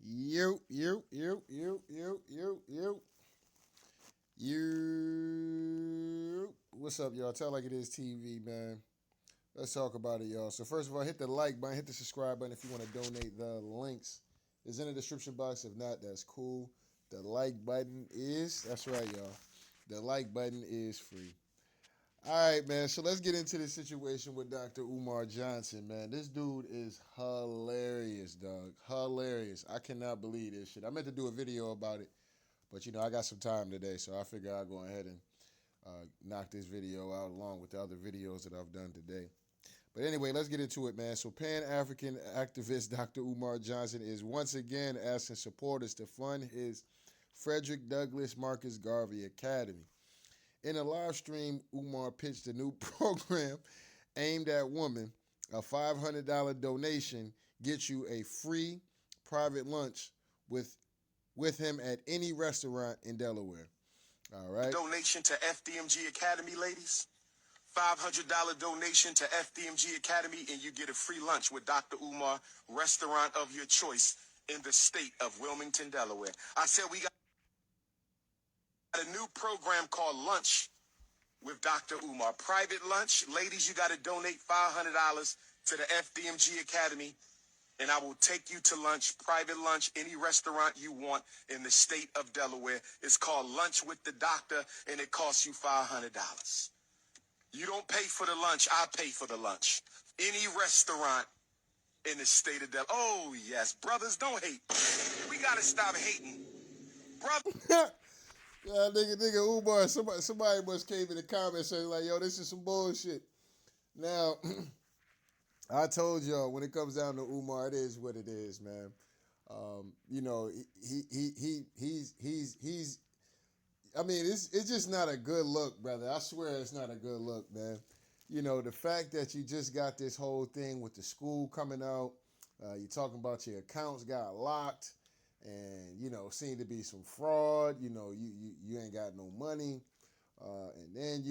You. What's up, y'all? Tell like it is TV, man. Let's talk about it, y'all. So first of all, hit the like button, hit the subscribe button if you want to donate. The links is in the description box. If not, that's cool. The like button that's right, y'all. The like button is free. All right, man. So let's get into this situation with Dr. Umar Johnson, man. This dude is hilarious, dog. Hilarious. I cannot believe this shit. I meant to do a video about it, but I got some time today, so I figure I'll go ahead and knock this video out along with the other videos that I've done today. But anyway, let's get into it, man. So Pan-African activist Dr. Umar Johnson is once again asking supporters to fund his Frederick Douglass Marcus Garvey Academy. In a live stream, Umar pitched a new program aimed at women. A $500 donation gets you a free private lunch with him at any restaurant in Delaware. All right. Donation to Fdmg Academy, ladies. $500 donation to Fdmg Academy, and you get a free lunch with Dr. Umar, restaurant of your choice in the state of Wilmington, Delaware. I said we got a new program called Lunch with Dr. Umar. Private lunch. Ladies, you got to donate $500 to the Fdmg Academy, and I will take you to lunch, private lunch, any restaurant you want in the state of Delaware. It's called Lunch with the Doctor, and it costs you $500. You don't pay for the lunch, I pay for the lunch. Any restaurant in the state of Delaware. Oh, yes. Brothers, don't hate. We got to stop hating. Brother. Yeah, nigga, Umar, somebody must came in the comments saying like, yo, this is some bullshit. Now, I told y'all when it comes down to Umar, it is what it is, man. He's. I mean, it's just not a good look, brother. I swear it's not a good look, man. The fact that you just got this whole thing with the school coming out, you're talking about your accounts got locked, and seemed to be some fraud. You ain't got no money, and then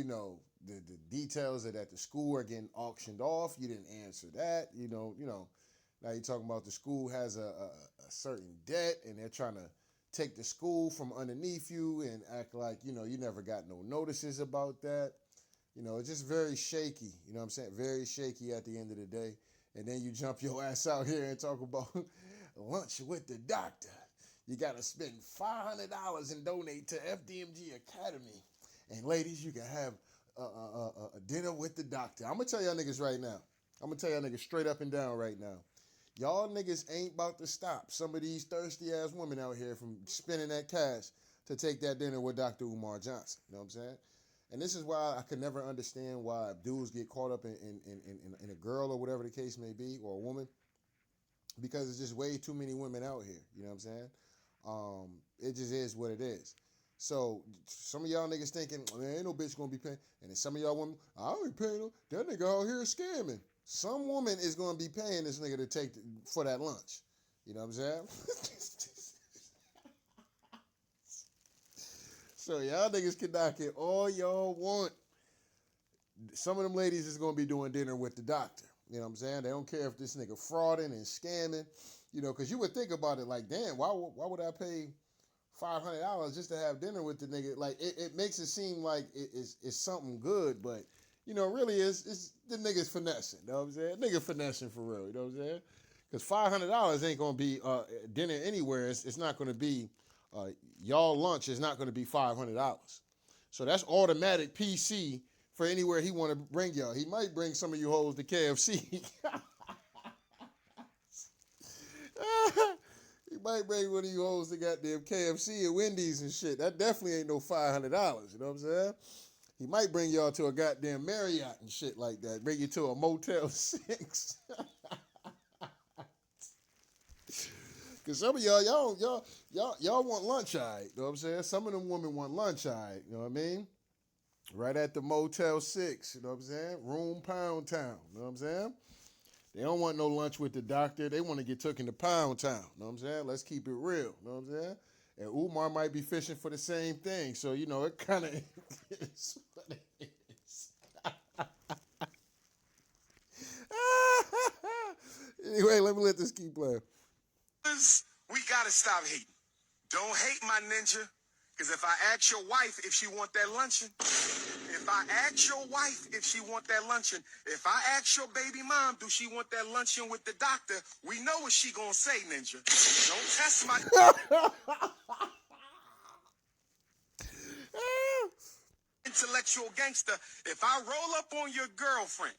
the details that the school are getting auctioned off. You didn't answer that. Now you're talking about the school has a certain debt, and they're trying to take the school from underneath you and act like you never got no notices about that. It's just very shaky. You know what I'm saying? Very shaky at the end of the day. And then you jump your ass out here and talk about lunch with the doctor. You got to spend $500 and donate to Fdmg Academy. And ladies, you can have a dinner with the doctor. I'm going to tell y'all niggas right now. I'm going to tell y'all niggas straight up and down right now. Y'all niggas ain't about to stop some of these thirsty-ass women out here from spending that cash to take that dinner with Dr. Umar Johnson. You know what I'm saying? And this is why I could never understand why dudes get caught up in a girl or whatever the case may be, or a woman, because there's just way too many women out here. You know what I'm saying? It just is what it is. So some of y'all niggas thinking, man, ain't no bitch gonna be paying. And then some of y'all women, I ain't paying no. That nigga out here scamming. Some woman is gonna be paying this nigga to take for that lunch. You know what I'm saying? So y'all niggas can knock it all y'all want. Some of them ladies is gonna be doing dinner with the doctor. You know what I'm saying? They don't care if this nigga frauding and scamming. Because you would think about it like, damn, why would I pay $500 just to have dinner with the nigga? Like, it makes it seem like it's something good, but really it's the nigga's finessing. You know what I'm saying? Nigga finessing for real. You know what I'm saying? Because $500 ain't gonna be dinner anywhere. It's not gonna be y'all lunch is not gonna be $500. So that's automatic PC for anywhere he want to bring y'all. He might bring some of you hoes to KFC. He might bring one of you hoes to goddamn KFC and Wendy's and shit. That definitely ain't no $500. You know what I'm saying? He might bring y'all to a goddamn Marriott and shit like that. Bring you to a Motel 6. Cause some of y'all want lunch, all right. You know what I'm saying? Some of them women want lunch, all right. You know what I mean? Right at the Motel 6. You know what I'm saying? Room Pound Town. You know what I'm saying? They don't want no lunch with the doctor. They want to get taken to Pound Town. You know what I'm saying? Let's keep it real. You know what I'm saying? And Umar might be fishing for the same thing. So, it kind of is what it is. Anyway, let me let this keep playing. We gotta stop hating. Don't hate my ninja, because if I ask your wife if she want that luncheon, if I ask your wife if she want that luncheon, if I ask your baby mom, do she want that luncheon with the doctor, we know what she gonna say, ninja. Don't test my intellectual gangster. If I roll up on your girlfriend,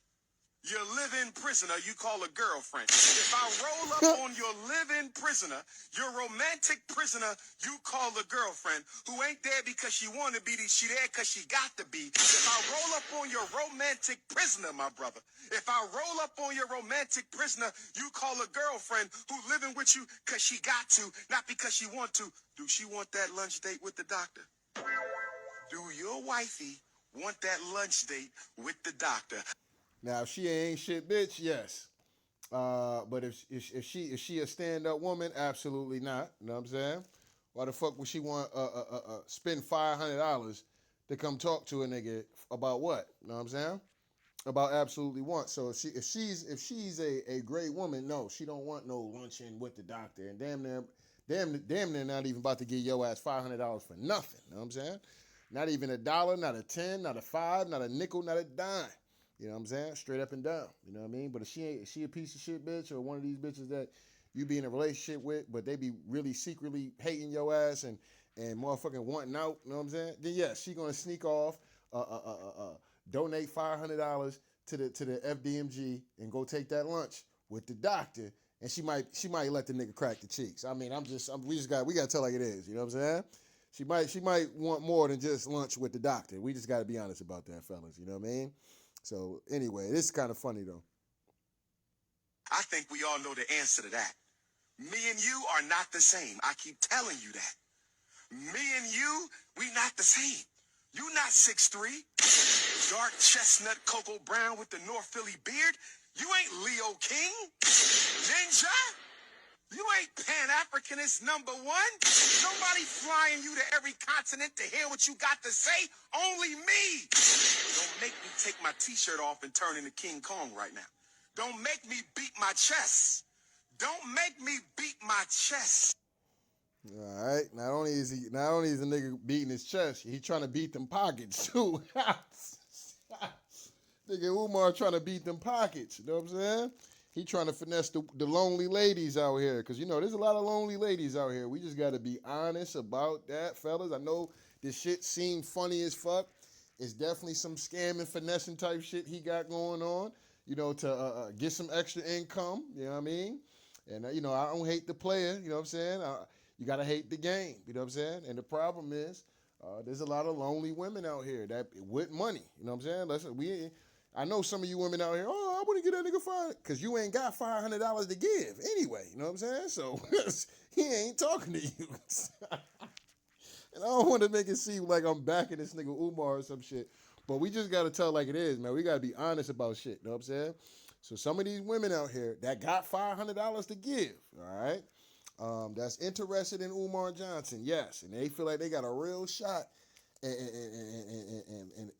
your live-in prisoner, you call a girlfriend. If I roll up on your live-in prisoner, your romantic prisoner, you call a girlfriend, who ain't there because she want to be, she there because she got to be. If I roll up on your romantic prisoner, my brother, if I roll up on your romantic prisoner, you call a girlfriend who living with you because she got to, not because she want to. Do she want that lunch date with the doctor? Do your wifey want that lunch date with the doctor? Now, if she ain't shit bitch, yes. But if she a stand up woman, absolutely not. You know what I'm saying? Why the fuck would she want spend $500 to come talk to a nigga about what? You know what I'm saying? About absolutely what? So if she's a great woman, no, she don't want no luncheon with the doctor, and damn near not even about to give your ass $500 for nothing. You know what I'm saying? Not even a dollar, not a 10, not a 5, not a nickel, not a dime. You know what I'm saying? Straight up and down. You know what I mean? But if she a piece of shit bitch, or one of these bitches that you be in a relationship with, but they be really secretly hating your ass and motherfucking wanting out, you know what I'm saying? Then yes, she gonna sneak off, donate $500 to the Fdmg and go take that lunch with the doctor, and she might let the nigga crack the cheeks. I mean, we gotta tell like it is. You know what I'm saying? She might want more than just lunch with the doctor. We just gotta be honest about that, fellas. You know what I mean? So anyway, this is kind of funny though. I think we all know the answer to that. Me and you are not the same. I keep telling you that. Me and you, we not the same. You not 6'3", dark chestnut cocoa brown with the North Philly beard. You ain't Leo King, ninja. You ain't Pan-Africanist #1. Nobody flying you to every continent to hear what you got to say. Only me. Don't make me take my t-shirt off and turn into King Kong right now. Don't make me beat my chest. Don't make me beat my chest. All right. Not only is the nigga beating his chest, he trying to beat them pockets too. Nigga Umar trying to beat them pockets. You know what I'm saying? He trying to finesse the lonely ladies out here. Because, you know, there's a lot of lonely ladies out here. We just got to be honest about that, fellas. I know this shit seemed funny as fuck. It's definitely some scamming, finessing type shit he got going on, you know, to get some extra income. You know what I mean? And, you know, I don't hate the player. You know what I'm saying? You got to hate the game. You know what I'm saying? And the problem is there's a lot of lonely women out here that with money. You know what I'm saying? Listen, I know some of you women out here, oh, I wouldn't get that nigga $500, because you ain't got $500 to give anyway. You know what I'm saying? So he ain't talking to you. And I don't want to make it seem like I'm backing this nigga Umar or some shit. But we just got to tell like it is, man. We got to be honest about shit. You know what I'm saying? So some of these women out here that got $500 to give, all right, that's interested in Umar Johnson, yes. And they feel like they got a real shot and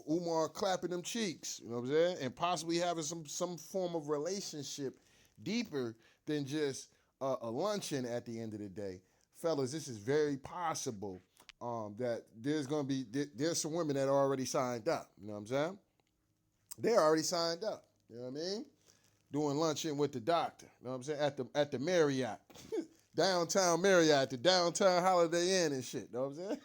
Umar clapping them cheeks, you know what I'm saying? And possibly having some form of relationship deeper than just a luncheon at the end of the day. Fellas, this is very possible that there's some women that are already signed up, you know what I'm saying? They're already signed up, you know what I mean? Doing luncheon with the doctor, you know what I'm saying? At the Marriott. Downtown Marriott, the downtown Holiday Inn and shit, you know what I'm saying?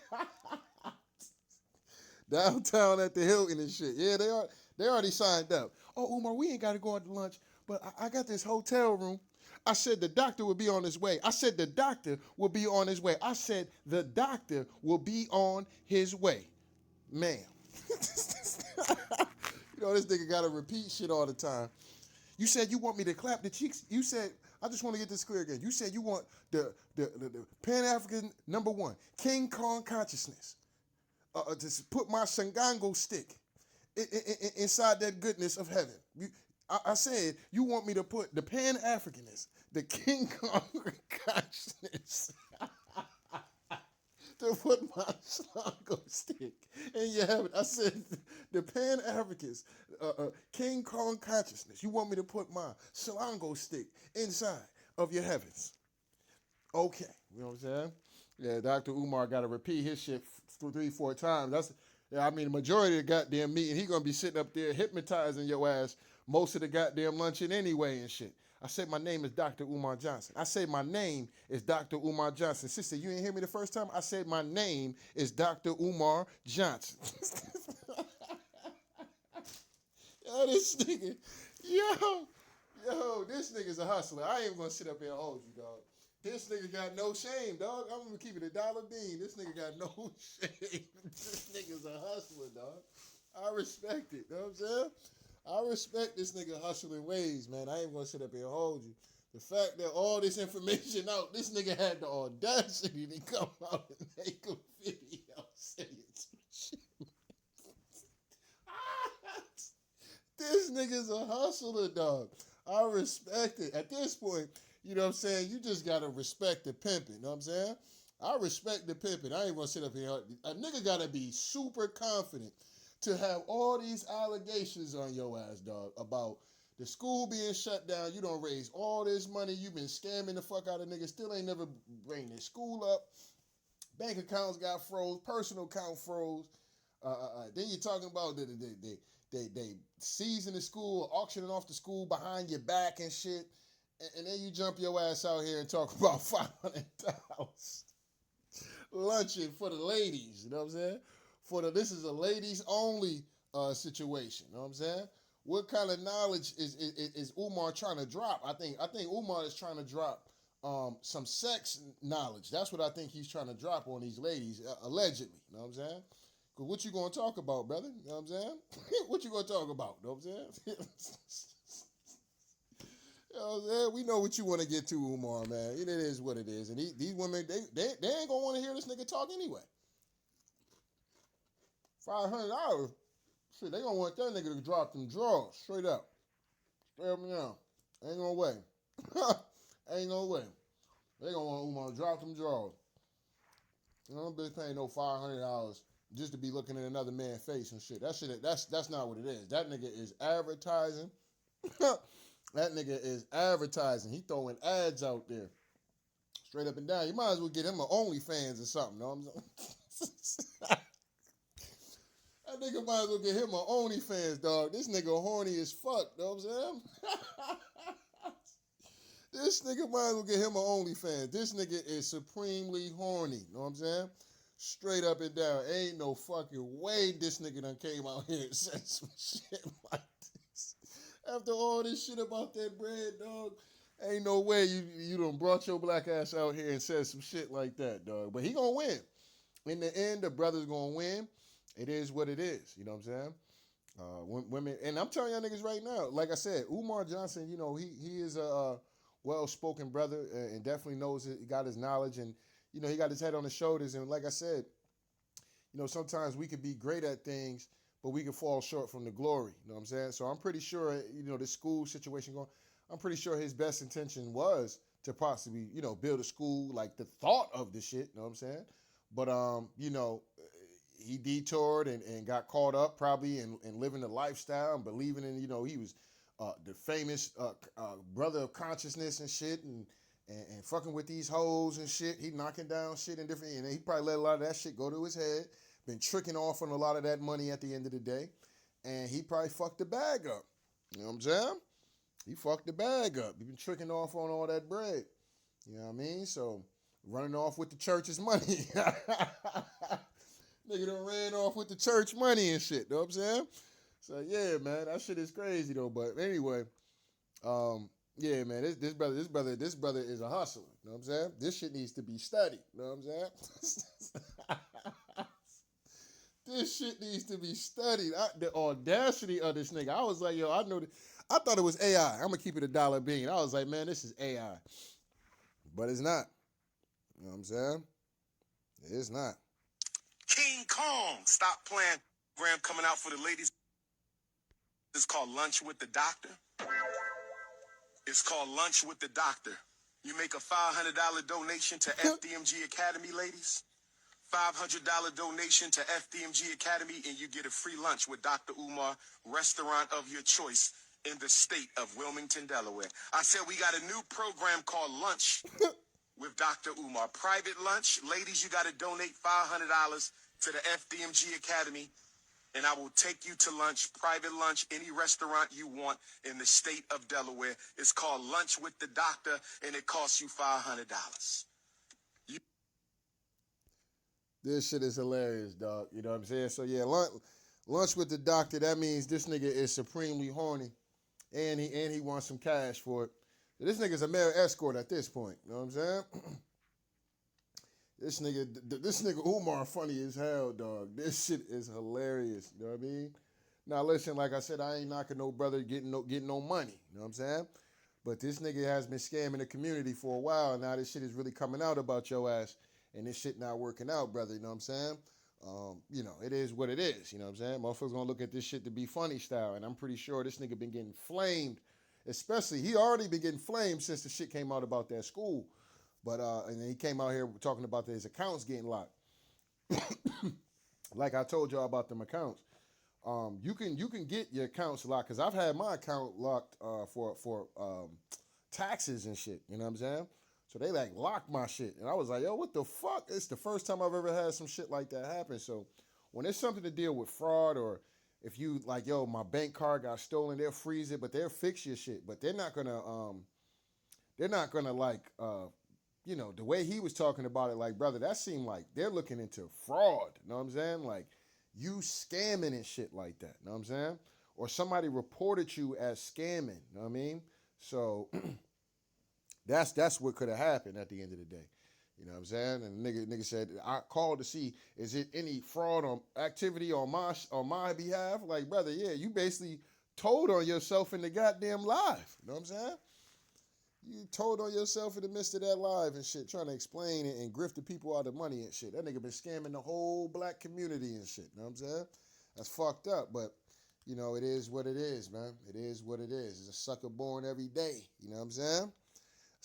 Downtown at the Hilton and shit. Yeah, they already signed up. Oh, Umar, we ain't got to go out to lunch, but I got this hotel room. I said the doctor will be on his way. I said the doctor will be on his way. I said the doctor will be on his way. Ma'am. You know, this nigga got to repeat shit all the time. You said you want me to clap the cheeks. You said, I just want to get this clear again. You said you want the Pan-African #1, King Kong consciousness. To put my Sangango stick inside that goodness of heaven. I said, you want me to put the Pan-Africanist, the King Kong consciousness, to put my Sangango stick in your heaven. I said, the Pan-Africanist, King Kong consciousness, you want me to put my Sangango stick inside of your heavens. Okay. You know what I'm saying? Yeah, Dr. Umar got to repeat his shit 3, 4 times. I mean, the majority of the goddamn meeting, he gonna be sitting up there hypnotizing your ass most of the goddamn luncheon anyway and shit. I said my name is Dr. Umar Johnson. I said my name is Dr. Umar Johnson. Sister, you didn't hear me the first time? I said my name is Dr. Umar Johnson. Yo, this nigga, this nigga's a hustler. I ain't gonna sit up here and hold you, dog. This nigga got no shame, dog. I'm gonna keep it $1 This nigga got no shame. This nigga's a hustler, dog. I respect it. You know what I'm saying? I respect this nigga hustling ways, man. I ain't gonna sit up here and hold you. The fact that all this information out, this nigga had the audacity to come out and make a video saying some shit. This nigga's a hustler, dog. I respect it. At this point, you know what I'm saying? You just gotta respect the pimping, you know what I'm saying? I respect the pimping. I ain't gonna sit up here. A nigga gotta be super confident to have all these allegations on your ass, dog, about the school being shut down. You don't raise all this money. You've been scamming the fuck out of niggas. Still ain't never bring their school up. Bank accounts got froze. Personal account froze. Then you're talking about they seizing the school, auctioning off the school behind your back and shit. And then you jump your ass out here and talk about $500 luncheon for the ladies. You know what I'm saying? This is a ladies only situation. You know what I'm saying? What kind of knowledge is Umar trying to drop? I think Umar is trying to drop some sex knowledge. That's what I think he's trying to drop on these ladies, allegedly. You know what I'm saying? Because what you going to talk about, brother? You know what I'm saying? What you going to talk about? You know what I'm saying? You know what I'm saying? We know what you want to get to, Umar, man. It is what it is. And these women, they ain't going to want to hear this nigga talk anyway. $500. Shit, they going to want that nigga to drop them drawers. Straight up. Straight up and down. Ain't no way. Ain't no way. They going to want Umar to drop them drawers. You know, bitch paying no $500 just to be looking at another man's face and shit. That's not what it is. That nigga is advertising. That nigga is advertising. He throwing ads out there. Straight up and down. You might as well get him an OnlyFans or something. Know what I'm saying? That nigga might as well get him an OnlyFans, dog. This nigga horny as fuck. Know what I'm saying? This nigga might as well get him an OnlyFans. This nigga is supremely horny. Know what I'm saying? Straight up and down. Ain't no fucking way this nigga done came out here and said some shit like this. After all this shit about that bread, dog, ain't no way you done brought your black ass out here and said some shit like that, dog. But he gonna win. In the end, the brother's gonna win. It is what it is. You know what I'm saying? Women, and I'm telling y'all niggas right now, like I said, Umar Johnson, you know, he is a well-spoken brother and definitely knows it. He got his knowledge and, you know, he got his head on his shoulders. And like I said, you know, sometimes we could be great at things, but we can fall short from the glory. You know what I'm saying? So I'm pretty sure, you know, this school situation going, I'm pretty sure his best intention was to possibly, you know, build a school, like the thought of the shit, you know what I'm saying? But, you know, he detoured and got caught up probably in living the lifestyle and believing in, you know, he was the famous brother of consciousness and shit and fucking with these hoes and shit. He knocking down shit and different, and he probably let a lot of that shit go to his head. Been tricking off on a lot of that money at the end of the day. And he probably fucked the bag up. You know what I'm saying? He fucked the bag up. He been tricking off on all that bread. You know what I mean? So, running off with the church's money. Nigga done ran off with the church money and shit. You know what I'm saying? So, yeah, man. That shit is crazy, though. But anyway, yeah, man, this brother is a hustler. You know what I'm saying? This shit needs to be studied. You know what I'm saying? This shit needs to be studied. The audacity of this nigga. I was like, yo, I thought it was AI. I'm gonna keep it $1. I was like, man, this is AI. But it's not. You know what I'm saying? It's not. King Kong, stop playing. Program coming out for the ladies. It's called Lunch with the Doctor. It's called Lunch with the Doctor. You make a $500 donation to Fdmg Academy, ladies. $500 donation to Fdmg Academy, and you get a free lunch with Dr. Umar, restaurant of your choice in the state of Wilmington, Delaware. I said we got a new program called Lunch with Dr. Umar. Private lunch. Ladies, you got to donate $500 to the Fdmg Academy, and I will take you to lunch, private lunch, any restaurant you want in the state of Delaware. It's called Lunch with the Doctor, and it costs you $500. This shit is hilarious, dog. You know what I'm saying? So yeah, lunch with the doctor. That means this nigga is supremely horny, and he wants some cash for it. So this nigga's a male escort at this point. You know what I'm saying? This nigga Umar funny as hell, dog. This shit is hilarious. You know what I mean? Now listen, like I said, I ain't knocking no brother getting no money. You know what I'm saying? But this nigga has been scamming the community for a while. Now this shit is really coming out about your ass. And this shit not working out, brother, you know what I'm saying? You know, it is what it is, you know what I'm saying? Motherfuckers gonna look at this shit to be funny style, and I'm pretty sure this nigga been getting flamed, especially, he already been getting flamed since the shit came out about that school. But, and then he came out here talking about his accounts getting locked. Like I told y'all about them accounts. You can get your accounts locked, because I've had my account locked for taxes and shit, you know what I'm saying? So they like locked my shit. And I was like, yo, what the fuck? It's the first time I've ever had some shit like that happen. So when it's something to deal with fraud, or if you like, yo, my bank card got stolen, they'll freeze it, but they'll fix your shit. But they're not gonna like, you know, the way he was talking about it, like, brother, that seemed like they're looking into fraud. You know what I'm saying? Like, you scamming and shit like that. You know what I'm saying? Or somebody reported you as scamming. You know what I mean? So That's what could have happened at the end of the day. You know what I'm saying? And nigga said, I called to see, is it any fraud on activity on my behalf? Like, brother, yeah, you basically told on yourself in the goddamn live. You know what I'm saying? You told on yourself in the midst of that live and shit, trying to explain it and grift the people out of money and shit. That nigga been scamming the whole black community and shit. You know what I'm saying? That's fucked up, but you know, it is what it is, man. It is what it is. It's a sucker born every day. You know what I'm saying?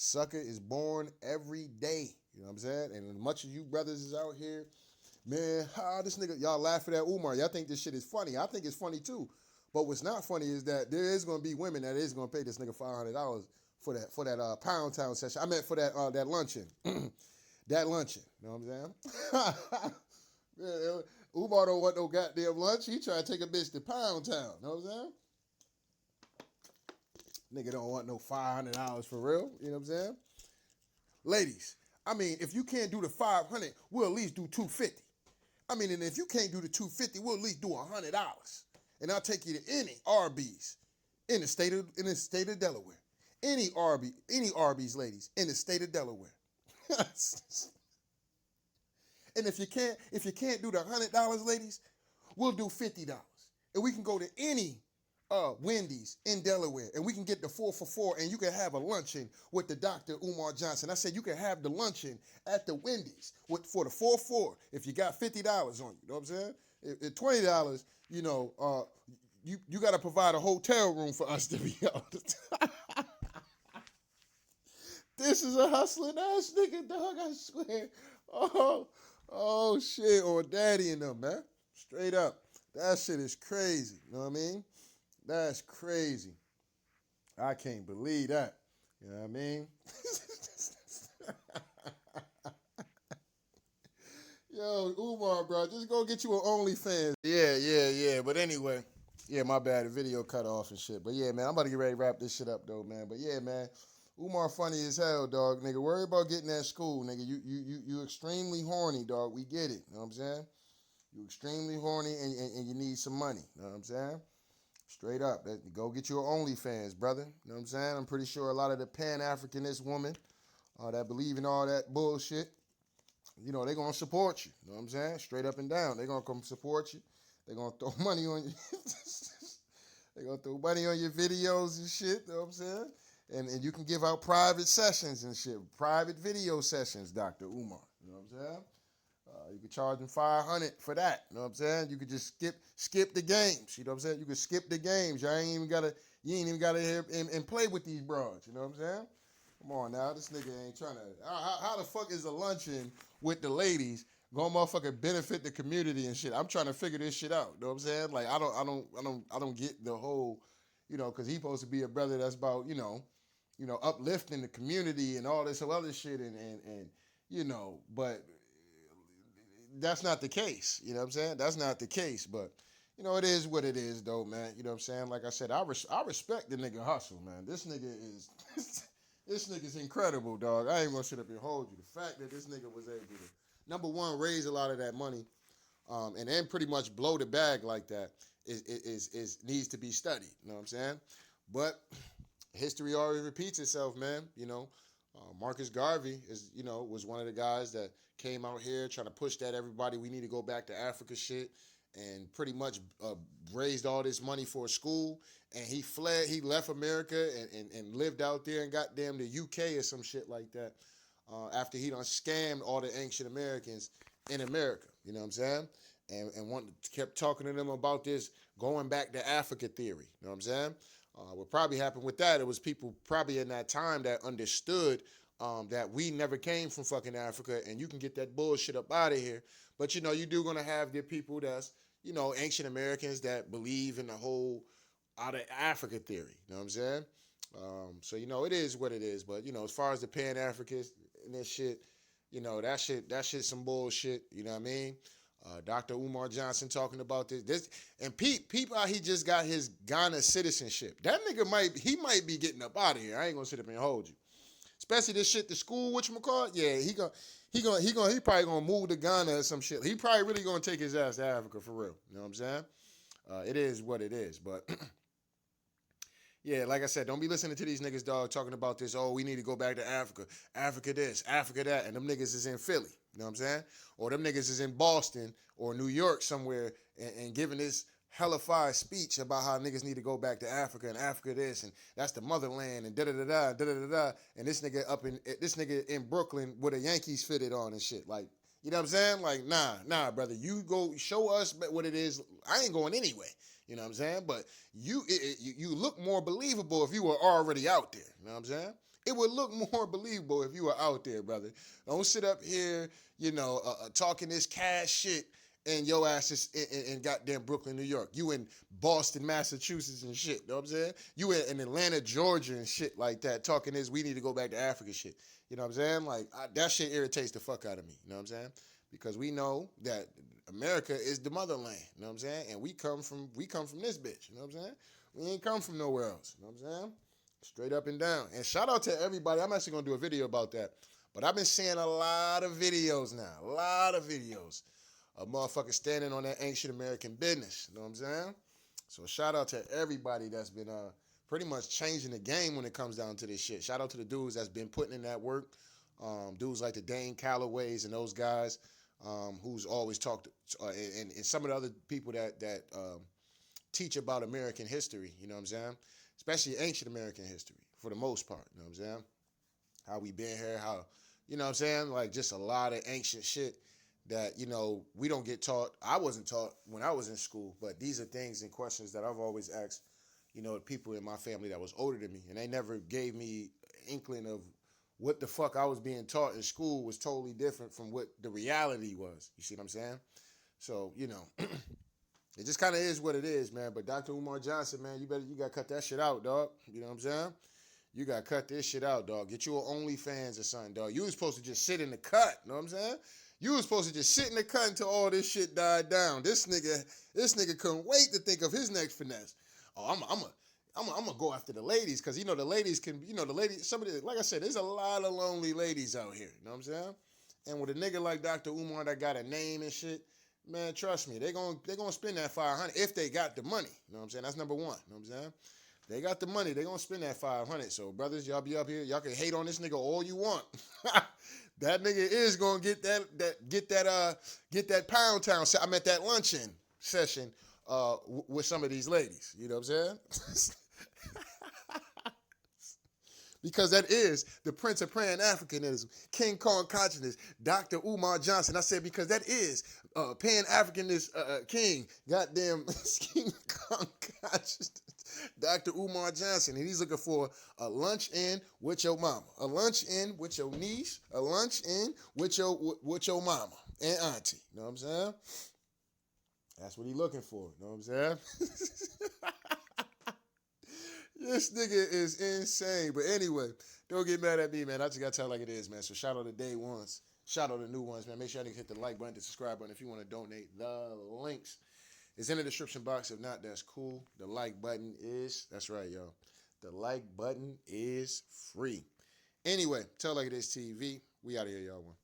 Sucker is born every day. You know what I'm saying? And as much as you brothers is out here, man, this nigga, y'all laughing at Umar. Y'all think this shit is funny. I think it's funny too. But what's not funny is that there is going to be women that is going to pay this nigga $500 for that Pound Town session. I meant for that luncheon. That luncheon. You know what I'm saying? Yeah, Umar don't want no goddamn lunch. He try to take a bitch to Pound Town. You know what I'm saying? Nigga don't want no $500 for real. You know what I'm saying? Ladies, I mean, if you can't do the 500, we'll at least do 250. I mean, and if you can't do the 250, we'll at least do $100. And I'll take you to any Arby's in the state of Delaware. Any Arby's, ladies, in the state of Delaware. And if you can't do the $100, ladies, we'll do $50. And we can go to any Wendy's in Delaware, and we can get the 4 for $4, and you can have a luncheon with the Dr. Umar Johnson. I said you can have the luncheon at the Wendy's for the 4 for $4 if you got $50 on you. You know what I'm saying? At $20, you know, you got to provide a hotel room for us to be out. This is a hustling ass nigga, dog. I swear. Oh shit, or daddy and them, man. Straight up, that shit is crazy. You know what I mean? That's crazy. I can't believe that. You know what I mean? Yo, Umar, bro, just go get you an OnlyFans. Yeah. But anyway, yeah, my bad. The video cut off and shit. But yeah, man, I'm about to get ready to wrap this shit up, though, man. But yeah, man, Umar funny as hell, dog. Nigga, worry about getting that school, nigga. You extremely horny, dog. We get it. You know what I'm saying? You extremely horny and you need some money. You know what I'm saying? Straight up. Go get your OnlyFans, brother. You know what I'm saying? I'm pretty sure a lot of the Pan-Africanist women that believe in all that bullshit, you know, they're going to support you. You know what I'm saying? Straight up and down. They're going to come support you. They're going to throw money on you. They're going to throw money on your videos and shit. You know what I'm saying? And you can give out private sessions and shit. Private video sessions, Dr. Umar. You know what I'm saying? You could charge them $500 for that. You know what I'm saying? You could just skip the games. You know what I'm saying? You could skip the games. You ain't even gotta hear and play with these broads. You know what I'm saying? Come on now, this nigga ain't trying to. How the fuck is a luncheon with the ladies gonna motherfucking benefit the community and shit? I'm trying to figure this shit out. You know what I'm saying? Like I don't get the whole, you know, because he's supposed to be a brother that's about, you know, uplifting the community and all this other shit and but that's not the case. You know what I'm saying? That's not the case. But it is what it is, though, man. You know what I'm saying? Like I said, I respect the nigga hustle, man. This nigga is this nigga's incredible, dog. I ain't gonna sit up and hold you. The fact that this nigga was able to, number one, raise a lot of that money, and then pretty much blow the bag like that is needs to be studied. You know what I'm saying? But history always repeats itself, man. Marcus Garvey was one of the guys that came out here trying to push that everybody we need to go back to Africa shit, and pretty much raised all this money for a school. And he left America and lived out there and got damn the UK or some shit like that after he done scammed all the ancient Americans in America. You know what I'm saying? And kept talking to them about this going back to Africa theory. You know what I'm saying? What probably happened with that, it was people probably in that time that understood that we never came from fucking Africa and you can get that bullshit up out of here. But, you do going to have the people that's, ancient Americans that believe in the whole out of Africa theory. You know what I'm saying? So, it is what it is. But, as far as the Pan-Africans and this shit, that shit some bullshit. You know what I mean? Dr. Umar Johnson talking about this and peep how he just got his Ghana citizenship. That nigga might be getting up out of here. I ain't gonna sit up and hold you. Especially this shit, the school, whatchamacallit. Yeah, he probably gonna move to Ghana or some shit. He probably really gonna take his ass to Africa for real. You know what I'm saying? It is what it is, but yeah, like I said, don't be listening to these niggas, dog, talking about this, oh, we need to go back to Africa. Africa this, Africa that, and them niggas is in Philly. You know what I'm saying? Or them niggas is in Boston or New York somewhere and giving this hellified speech about how niggas need to go back to Africa and Africa this and that's the motherland and da-da-da-da. And this nigga in Brooklyn with a Yankees fitted on and shit. Like, you know what I'm saying? Like, nah, brother. You go show us what it is. I ain't going anyway. You know what I'm saying? But you look more believable if you were already out there. You know what I'm saying? It would look more believable if you were out there, brother. Don't sit up here, talking this cash shit and your ass is in goddamn Brooklyn, New York. You in Boston, Massachusetts and shit. You know what I'm saying? You in Atlanta, Georgia and shit like that talking this we need to go back to Africa shit. You know what I'm saying? Like, that shit irritates the fuck out of me. You know what I'm saying? Because we know that America is the motherland. You know what I'm saying? And we come from this bitch. You know what I'm saying? We ain't come from nowhere else. You know what I'm saying? Straight up and down. And shout out to everybody. I'm actually going to do a video about that. But I've been seeing a lot of videos now. A lot of videos of motherfuckers standing on that ancient American business. You know what I'm saying? So shout out to everybody that's been pretty much changing the game when it comes down to this shit. Shout out to the dudes that's been putting in that work. Dudes like the Dane Callaways and those guys who's always talked, and some of the other people that teach about American history. You know what I'm saying? Especially ancient American history, for the most part, you know what I'm saying? How we been here, how, you know what I'm saying? Like, just a lot of ancient shit that, we don't get taught. I wasn't taught when I was in school, but these are things and questions that I've always asked, people in my family that was older than me, and they never gave me an inkling of what the fuck I was being taught in school was totally different from what the reality was. You see what I'm saying? So, it just kind of is what it is, man. But Dr. Umar Johnson, man, you got to cut that shit out, dog. You know what I'm saying? You got to cut this shit out, dog. Get you an OnlyFans or something, dog. You was supposed to just sit in the cut, you know what I'm saying? You was supposed to just sit in the cut until all this shit died down. This nigga couldn't wait to think of his next finesse. Oh, I'm gonna go after the ladies, because the ladies can, the ladies, somebody, like I said, there's a lot of lonely ladies out here, you know what I'm saying? And with a nigga like Dr. Umar that got a name and shit, man, trust me, they gonna spend that $500 if they got the money. You know what I'm saying? That's number one. You know what I'm saying? They got the money, they gonna spend that $500. So brothers, y'all be up here, y'all can hate on this nigga all you want. That nigga is gonna get that Pound Town. I'm at that luncheon session with some of these ladies. You know what I'm saying? Because that is the Prince of Pan-Africanism, King Kong consciousness, Dr. Umar Johnson. I said because that is Pan-Africanist King, goddamn King Kong consciousness, Dr. Umar Johnson. And he's looking for a lunch in with your mama, a lunch in with your niece, a lunch in with your mama and auntie. You know what I'm saying? That's what he's looking for. You know what I'm saying? This nigga is insane. But anyway, don't get mad at me, man. I just gotta tell it like it is, man. So shout out to day ones. Shout out to new ones, man. Make sure you hit the like button, the subscribe button if you want to donate. The links is in the description box. If not, that's cool. The like button is, that's right, y'all. The like button is free. Anyway, tell like it is TV. We out of here, y'all. One.